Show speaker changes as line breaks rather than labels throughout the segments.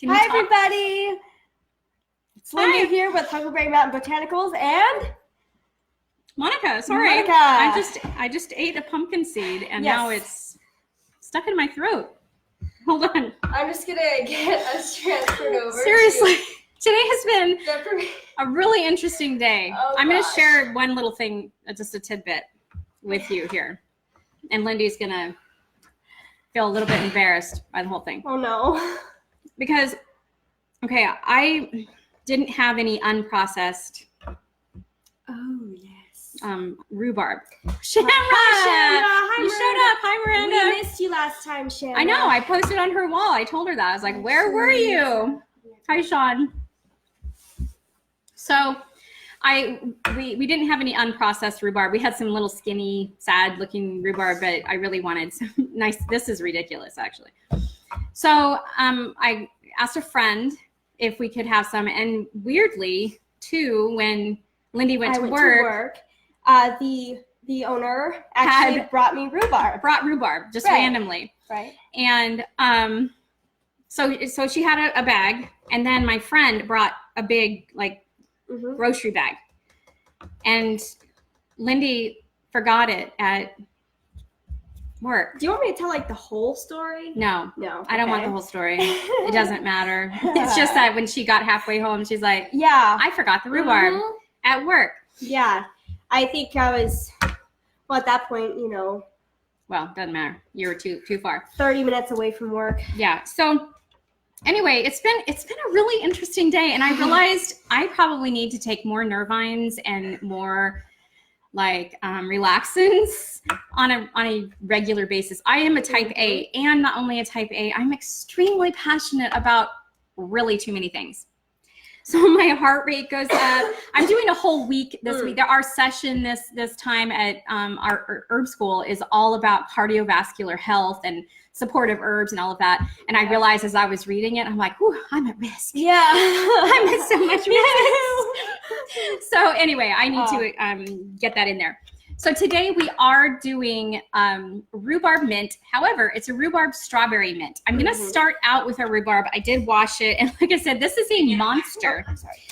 Hi, everybody. It's Linda here with Huckleberry Mountain Botanicals and
Monica. Sorry,
Monica.
I just ate a pumpkin seed and now it's stuck in my throat. Hold on.
I'm just gonna get us transferred over.
Seriously, today has been a really interesting day.
Oh,
I'm gonna share one little thing, just a tidbit, with you here, and Lindy's gonna feel a little bit embarrassed by the whole thing.
Oh no.
Because, okay, I didn't have any unprocessed rhubarb. Shamra!
Hi,
You showed up. Hi, Miranda.
We missed you last time, Shamra.
I know. I posted on her wall. I told her that. I was like, where were you? Hi, Sean. So we didn't have any unprocessed rhubarb. We had some little skinny, sad-looking rhubarb, but I really wanted some nice. This is ridiculous, actually. So I asked a friend if we could have some, and weirdly, too, when Lindy went to work,
the owner actually brought me rhubarb.
Brought rhubarb just randomly.
Right.
And so she had a bag, and then my friend brought a big grocery bag, and Lindy forgot it at work.
Do you want me to tell the whole story?
No.
Okay.
I don't want the whole story. It doesn't matter. It's just that when she got halfway home, she's like,
yeah,
I forgot the rhubarb at work.
Yeah. I think I was, at that point,
well, doesn't matter. You were too far.
30 minutes away from work.
Yeah. So anyway, it's been a really interesting day, and I realized I probably need to take more Nervines and more relaxants on a regular basis. I am a type A, and not only a type A, I'm extremely passionate about really too many things. So my heart rate goes up. I'm doing a whole week this week. Our session this time at our herb school is all about cardiovascular health and supportive herbs and all of that. And I realized as I was reading it, I'm like, whew, I'm at risk.
Yeah.
I'm at so much risk. So anyway, I need to get that in there. So today we are doing rhubarb mint. However, it's a rhubarb strawberry mint. I'm going to start out with a rhubarb. I did wash it. And like I said, this is a monster. I'm sorry.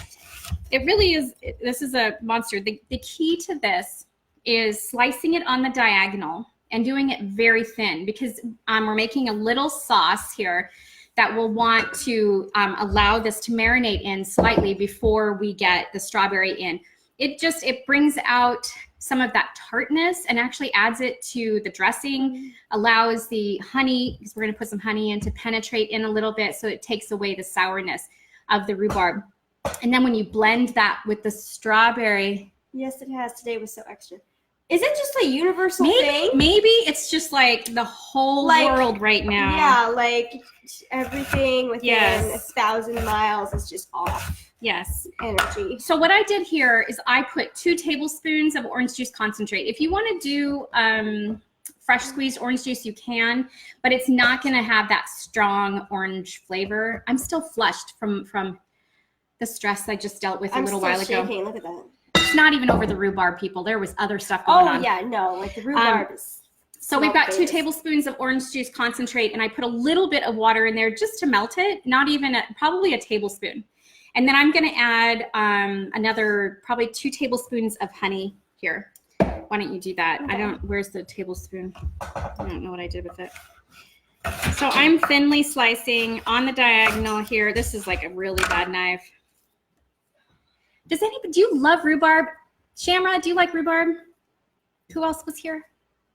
It really is. This is a monster. The key to this is slicing it on the diagonal and doing it very thin, because we're making a little sauce here that we'll want to allow this to marinate in slightly before we get the strawberry in. It brings out some of that tartness and actually adds it to the dressing, allows the honey, because we're going to put some honey in, to penetrate in a little bit, so it takes away the sourness of the rhubarb. And then when you blend that with the strawberry.
Yes, it has. Today was so extra. Is it just a universal thing?
Maybe it's just the whole world right now.
Yeah, everything within 1,000 miles is just off.
Yes.
Energy.
So what I did here is I put 2 tablespoons of orange juice concentrate. If you want to do fresh squeezed orange juice, you can, but it's not going to have that strong orange flavor. I'm still flushed from the stress I just dealt with a little while ago.
Shaking. Look at that.
It's not even over the rhubarb, people. There was other stuff going on.
Oh, yeah, no, the rhubarb is...
So we've got 2 tablespoons of orange juice concentrate, and I put a little bit of water in there just to melt it, not even probably a tablespoon. And then I'm going to add another probably 2 tablespoons of honey here. Why don't you do that? Okay. Where's the tablespoon? I don't know what I did with it. So I'm thinly slicing on the diagonal here. This is a really bad knife. Do you love rhubarb? Shamra, do you like rhubarb? Who else was here?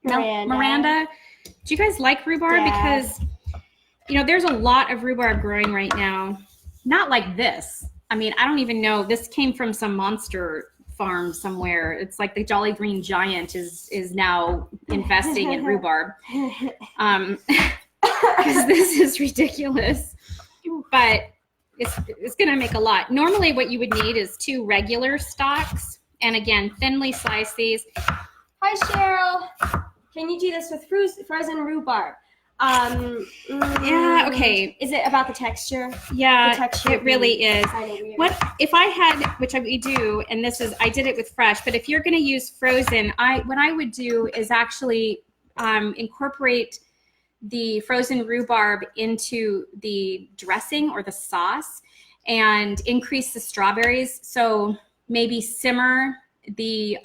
Miranda. Do you guys like rhubarb? Yeah. Because, there's a lot of rhubarb growing right now. Not like this. I mean, I don't even know. This came from some monster farm somewhere. It's like the Jolly Green Giant is now investing in rhubarb. Because this is ridiculous. But it's going to make a lot. Normally what you would need is 2 regular stalks. And again, thinly slice these.
Hi, Cheryl. Can you do this with frozen rhubarb?
Yeah, okay.
Is it about the texture?
Yeah,
the texture
it really is. What if I had, which we do, and I did it with fresh, but if you're going to use frozen, what I would do is actually incorporate the frozen rhubarb into the dressing or the sauce and increase the strawberries. So maybe simmer the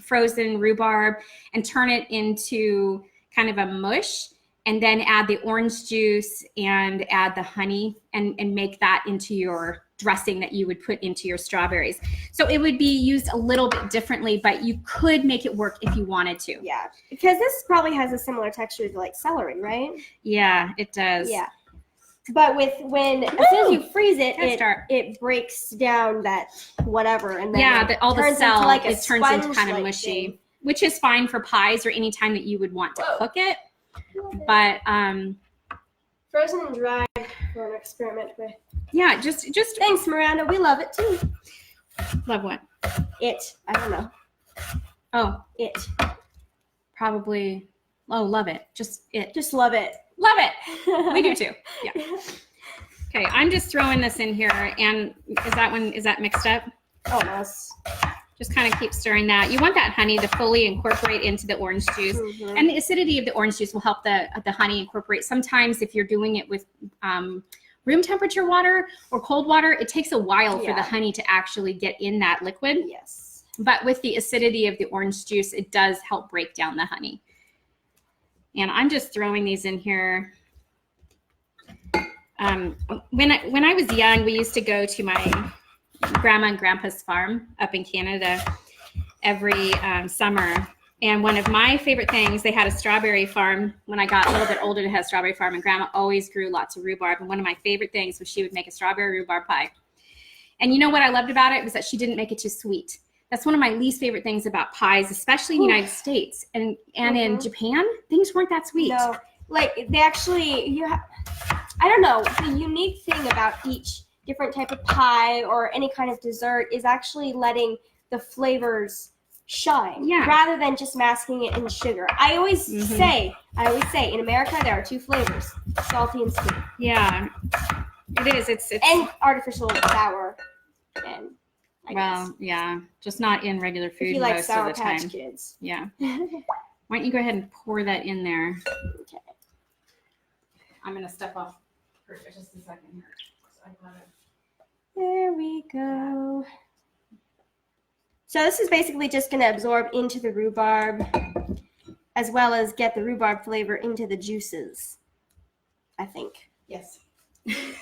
frozen rhubarb and turn it into kind of a mush, and then add the orange juice and add the honey and make that into your dressing that you would put into your strawberries. So it would be used a little bit differently, but you could make it work if you wanted to.
Yeah, because this probably has a similar texture to like celery, right?
Yeah, it does.
Yeah. But as soon as you freeze it, it breaks down that whatever, and then
all the cell,
like
it turns into kind of mushy, thing. Which is fine for pies or any time that you would want to cook it. But
frozen and dried, we're gonna experiment with.
Yeah, just
thanks, Miranda. We love it too.
Love what?
It. I don't know.
Oh,
it.
Probably. Oh, love it. Just it.
Just love it.
Love it. We do too. Yeah. Okay, I'm just throwing this in here, and is that mixed up?
Oh, nice.
Just kind of keep stirring that. You want that honey to fully incorporate into the orange juice, and the acidity of the orange juice will help the honey incorporate. Sometimes if you're doing it with room temperature water or cold water, it takes a while for the honey to actually get in that liquid.
Yes.
But with the acidity of the orange juice, it does help break down the honey. And I'm just throwing these in here. When I was young, we used to go to my grandma and grandpa's farm up in Canada every summer. And one of my favorite things, they had a strawberry farm. When I got a little bit older, they had a strawberry farm, and grandma always grew lots of rhubarb. And one of my favorite things was she would make a strawberry rhubarb pie. And you know what I loved about it was that she didn't make it too sweet. That's one of my least favorite things about pies, especially in the United States. And in Japan, things weren't that sweet.
No, like they actually, I don't know, the unique thing about each different type of pie or any kind of dessert is actually letting the flavors shine rather than just masking it in sugar. I always say in America there are two flavors, salty and sweet.
Yeah, it is. It's
and artificial sour and I guess.
Yeah, just not in regular food
if you like
most
Sour
of the time.
Patch Kids.
Yeah. Why don't you go ahead and pour that in there?
Okay.
I'm gonna step off for just a second here. So I got it.
There we go. So this is basically just going to absorb into the rhubarb as well as get the rhubarb flavor into the juices, I think.
Yes. She's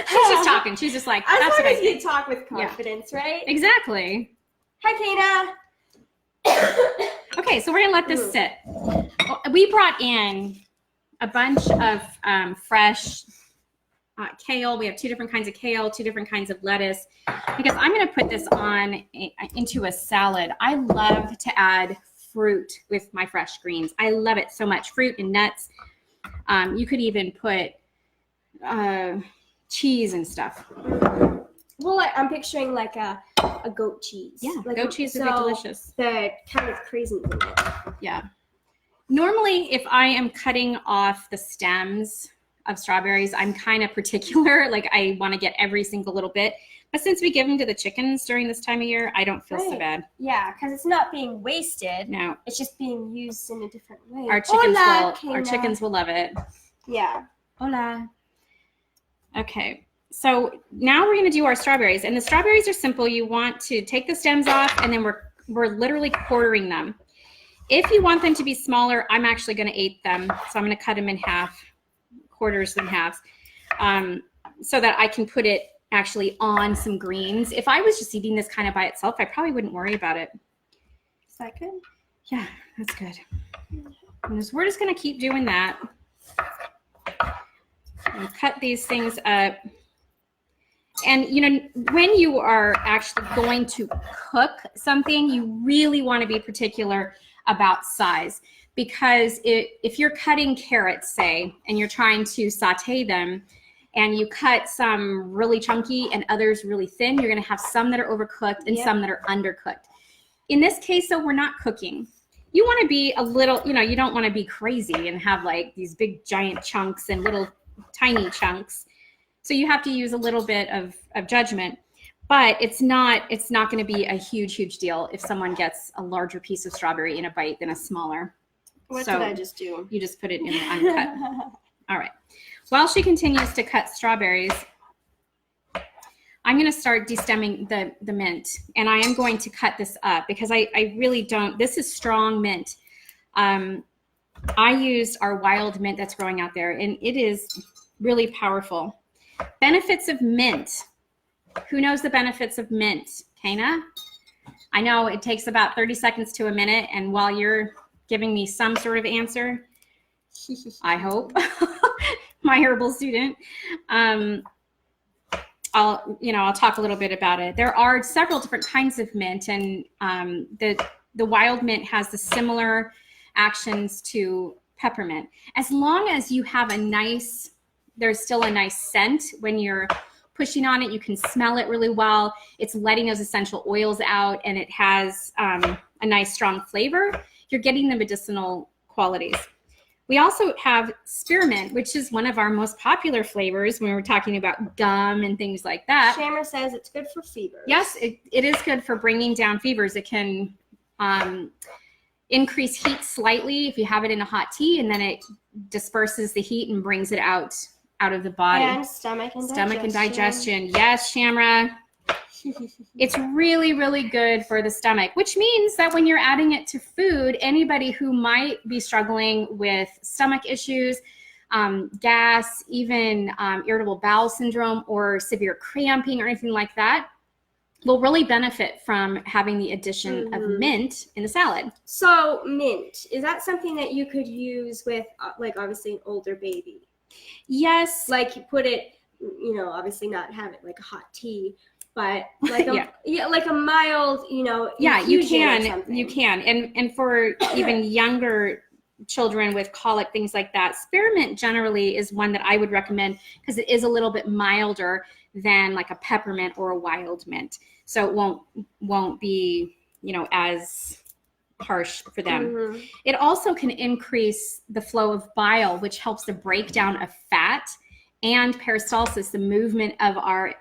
just talking. She's just like,
that's what I do. Talk with confidence, right?
Exactly.
Hi,
Kana. Okay, so we're going to let this sit. We brought in a bunch of fresh kale. We have 2 different kinds of kale, 2 different kinds of lettuce, because I'm going to put this into a salad. I love to add fruit with my fresh greens. I love it so much. Fruit and nuts. You could even put cheese and stuff.
Well, I'm picturing like a goat cheese.
Yeah,
like
goat cheese would be delicious.
The kind of crazy in it.
Yeah. Normally, if I am cutting off the stems of strawberries, I'm kind of particular. Like I want to get every single little bit. But since we give them to the chickens during this time of year, I don't feel so bad.
Yeah, because it's not being wasted.
No.
It's just being used in a different way.
Our chickens will love it.
Yeah.
Hola. Okay. So now we're going to do our strawberries. And the strawberries are simple. You want to take the stems off, and then we're literally quartering them. If you want them to be smaller, I'm actually going to 8 them. So I'm going to cut them in half, quarters and halves, so that I can put it actually on some greens. If I was just eating this kind of by itself, I probably wouldn't worry about it.
Is that good?
Yeah, that's good. And we're just going to keep doing that. And cut these things up. And, you know, when you are actually going to cook something, you really want to be particular about size. Because if you're cutting carrots, say, and you're trying to saute them, and you cut some really chunky and others really thin, you're going to have some that are overcooked and some that are undercooked. In this case, though, we're not cooking. You want to be a little, you know, you don't want to be crazy and have like these big giant chunks and little tiny chunks. So you have to use a little bit of judgment. But it's not going to be a huge deal if someone gets a larger piece of strawberry in a bite than a smaller.
What
So
did I just do?
you just put it in the uncut. All right. While she continues to cut strawberries, I'm going to start destemming the mint, and I am going to cut this up because I really don't. This is strong mint. I used our wild mint that's growing out there, and it is really powerful. Benefits of mint. Who knows the benefits of mint? Kana? I know it takes about 30 seconds to a minute, and while you're giving me some sort of answer, I hope, my herbal student, I'll talk a little bit about it. There are several different kinds of mint, and the wild mint has the similar actions to peppermint. As long as you have there's still a nice scent when you're pushing on it, you can smell it really well. It's letting those essential oils out, and it has a nice strong flavor. You're getting the medicinal qualities. We also have spearmint, which is one of our most popular flavors when we're talking about gum and things like that.
Shamra says it's good for fevers.
Yes, it is good for bringing down fevers. It can increase heat slightly if you have it in a hot tea, and then it disperses the heat and brings it out of the body.
And stomach and
digestion. Yes, Shamra. It's really, really good for the stomach, which means that when you're adding it to food, anybody who might be struggling with stomach issues, gas, even irritable bowel syndrome or severe cramping or anything like that, will really benefit from having the addition of mint in the salad.
So mint, is that something that you could use with like obviously an older baby?
Yes.
Like you put it, obviously not have it like a hot tea, but like like a mild,
you can. And for even younger children with colic, things like that, spearmint generally is one that I would recommend because it is a little bit milder than like a peppermint or a wild mint. So it won't be, as harsh for them. It also can increase the flow of bile, which helps the breakdown of fat, and peristalsis, the movement of our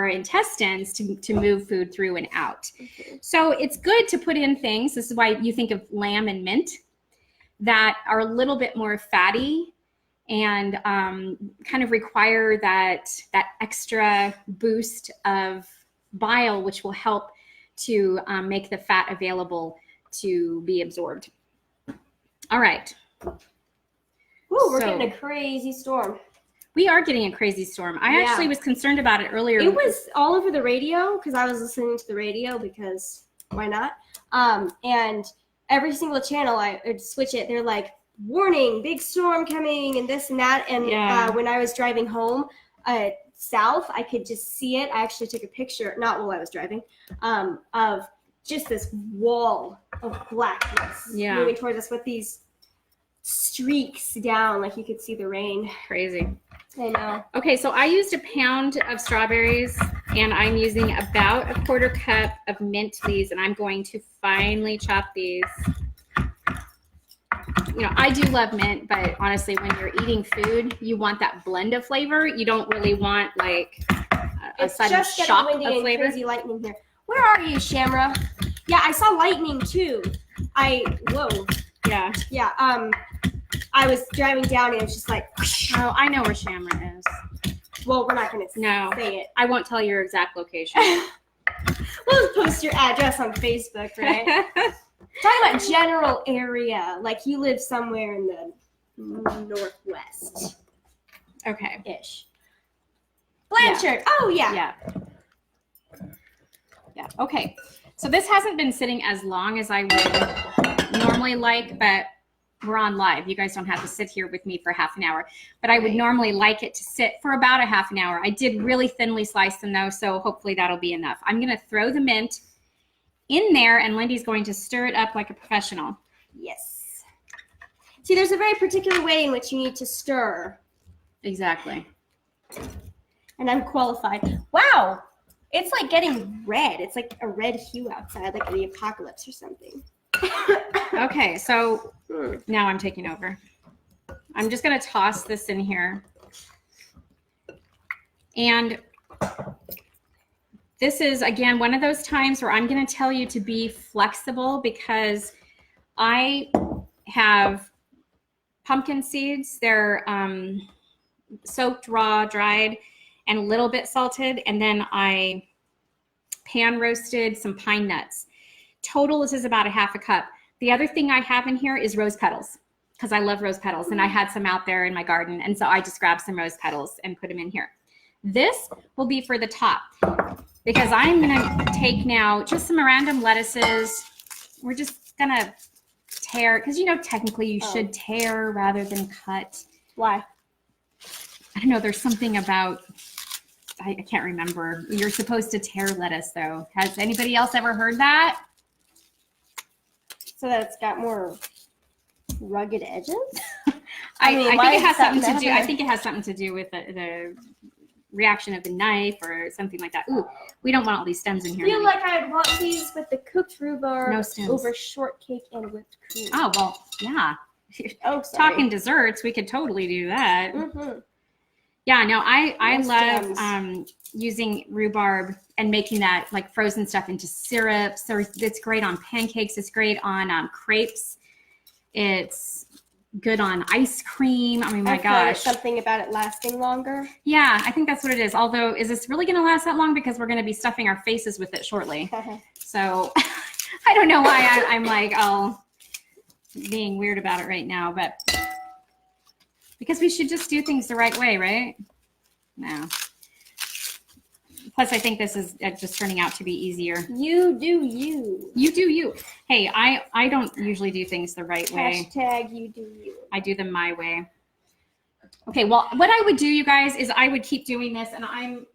intestines to move food through and out. So it's good to put in things. This is why you think of lamb and mint that are a little bit more fatty and kind of require that extra boost of bile, which will help to make the fat available to be absorbed. All right.
Ooh, we're getting a crazy storm.
We are getting a crazy storm. I actually was concerned about it earlier.
It was all over the radio because I was listening to the radio because why not? And every single channel I would switch it. They're like, warning, big storm coming and this and that. And when I was driving home south, I could just see it. I actually took a picture, not while I was driving, of just this wall of blackness moving towards us with these streaks down, like you could see the rain.
Crazy.
I know.
Okay, so I used a pound of strawberries, and I'm using about a 1/4 cup of mint leaves, and I'm going to finely chop these. I do love mint, but honestly, when you're eating food, you want that blend of flavor. You don't really want like a sudden shock of flavor.
And crazy lightning here. Where are you, Shamra? Yeah, I saw lightning too. Whoa.
Yeah.
Yeah. I was driving down and it was just like.
Oh, I know where Shamra is.
Well, we're not going to say it.
I won't tell your exact location.
We'll post your address on Facebook, right? Talking about general area, like you live somewhere in the northwest.
Okay.
Ish. Blanchard. Yeah. Oh, yeah.
Yeah. Okay. So this hasn't been sitting as long as I would normally like, but we're on live. You guys don't have to sit here with me for half an hour, but I would normally like it to sit for about a half an hour. I did really thinly slice them though, so hopefully that'll be enough. I'm going to throw the mint in there, and Lindy's going to stir it up like a professional.
Yes. See, there's a very particular way in which you need to stir.
Exactly.
And I'm qualified. Wow. It's like getting red. It's like a red hue outside, like the apocalypse or something.
Okay, so now I'm taking over. I'm just going to toss this in here. And this is, again, one of those times where I'm going to tell you to be flexible because I have pumpkin seeds. They're soaked, raw, dried, and a little bit salted. And then I pan roasted some pine nuts. Total, this is about a half a cup. The other thing I have in here is rose petals, because I love rose petals, and I had some out there in my garden. And so I just grabbed some rose petals and put them in here. This will be for the top, because I'm gonna take now just some random lettuces. We're just gonna tear, because you know, technically you should tear rather than cut.
Why?
I don't know, there's something about, I can't remember. You're supposed to tear lettuce though. Has anybody else ever heard that?
So that it's got more rugged edges?
I think it has something to do. I think it has something to do with the reaction of the knife or something like that. Ooh, we don't want all these stems in here.
I feel like I'd want these with the cooked rhubarb over shortcake and whipped cream.
Oh, well, yeah.
Oh, sorry.
Talking desserts, we could totally do that.
Mm-hmm.
Yeah, no, I love using rhubarb and making that like frozen stuff into syrup. So it's great on pancakes. It's great on crepes. It's good on ice cream. I mean, my gosh.
Something about it lasting longer.
Yeah, I think that's what it is. Although, is this really going to last that long? Because we're going to be stuffing our faces with it shortly. So I don't know why I'm like, being weird about it right now, but because we should just do things the right way, right? No. Plus, I think this is just turning out to be easier.
You do you.
You do you. Hey, I don't usually do things the right way.
Hashtag you do you.
I do them my way. Okay, well, what I would do, you guys, is I would keep doing this, and I'm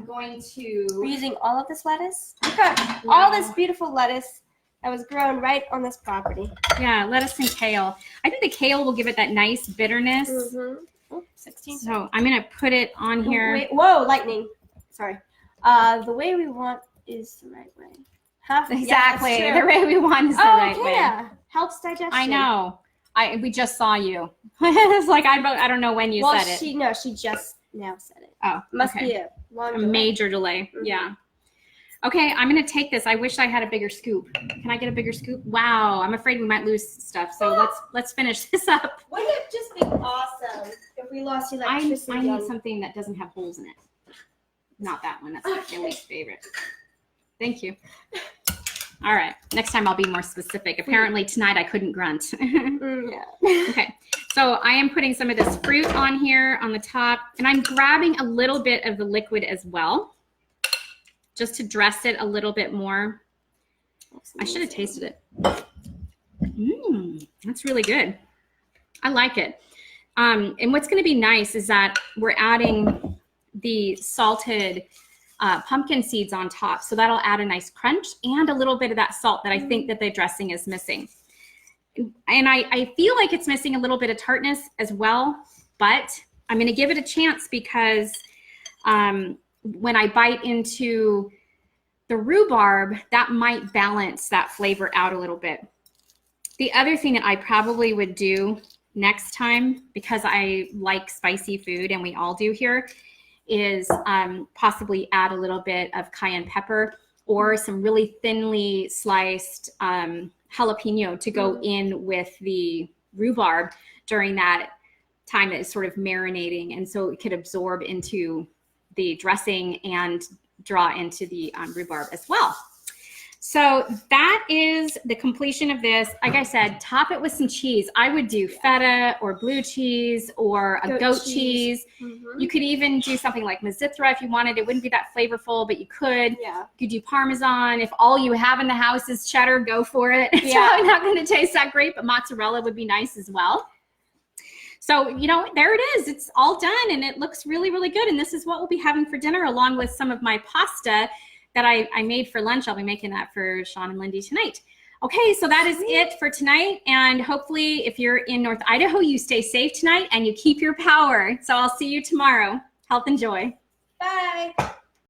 going to...
We're using all of this lettuce? We've got all this beautiful lettuce that was grown right on this property.
Yeah, lettuce and kale. I think the kale will give it that nice bitterness.
Mm-hmm. Oh, 16.
So I'm going to put it on here.
Wait, whoa, lightning. Sorry. The way we want is the right way. Huh?
Exactly.
Yeah,
the way we want is the right way.
Yeah. Helps digestion.
I know. We just saw you. It's like, I don't know when you said it.
She just now said it.
Oh,
Must be a long delay.
Major delay. Mm-hmm. Yeah. Okay, I'm going to take this. I wish I had a bigger scoop. Can I get a bigger scoop? Wow, I'm afraid we might lose stuff. So let's finish this up.
Wouldn't it just be awesome if we lost electricity?
I need something that doesn't have holes in it. Not that one. That's my least favorite. Thank you. All right. Next time I'll be more specific. Apparently tonight I couldn't grunt.
Yeah.
Okay. So I am putting some of this fruit on here on the top, and I'm grabbing a little bit of the liquid as well, just to dress it a little bit more. I should have tasted it. That's really good. I like it. And what's going to be nice is that we're adding the salted pumpkin seeds on top. So that'll add a nice crunch and a little bit of that salt that I think that the dressing is missing. And I feel like it's missing a little bit of tartness as well, but I'm going to give it a chance because when I bite into the rhubarb, that might balance that flavor out a little bit. The other thing that I probably would do next time, because I like spicy food and we all do here, is possibly add a little bit of cayenne pepper or some really thinly sliced jalapeno to go in with the rhubarb during that time that is sort of marinating, and so it could absorb into the dressing and draw into the rhubarb as well. So that is the completion of this. Like I said, top it with some cheese. I would do feta or blue cheese or a goat cheese. Mm-hmm. You could even do something like Mizithra if you wanted. It wouldn't be that flavorful, but you could. Yeah. You could do Parmesan. If all you have in the house is cheddar, go for it. It's probably not going to taste that great, but mozzarella would be nice as well. So, you know, there it is. It's all done, and it looks really, really good. And this is what we'll be having for dinner, along with some of my pasta that I made for lunch. I'll be making that for Sean and Lindy tonight. Okay, so that is it for tonight. And hopefully, if you're in North Idaho, you stay safe tonight and you keep your power. So I'll see you tomorrow. Health and joy.
Bye.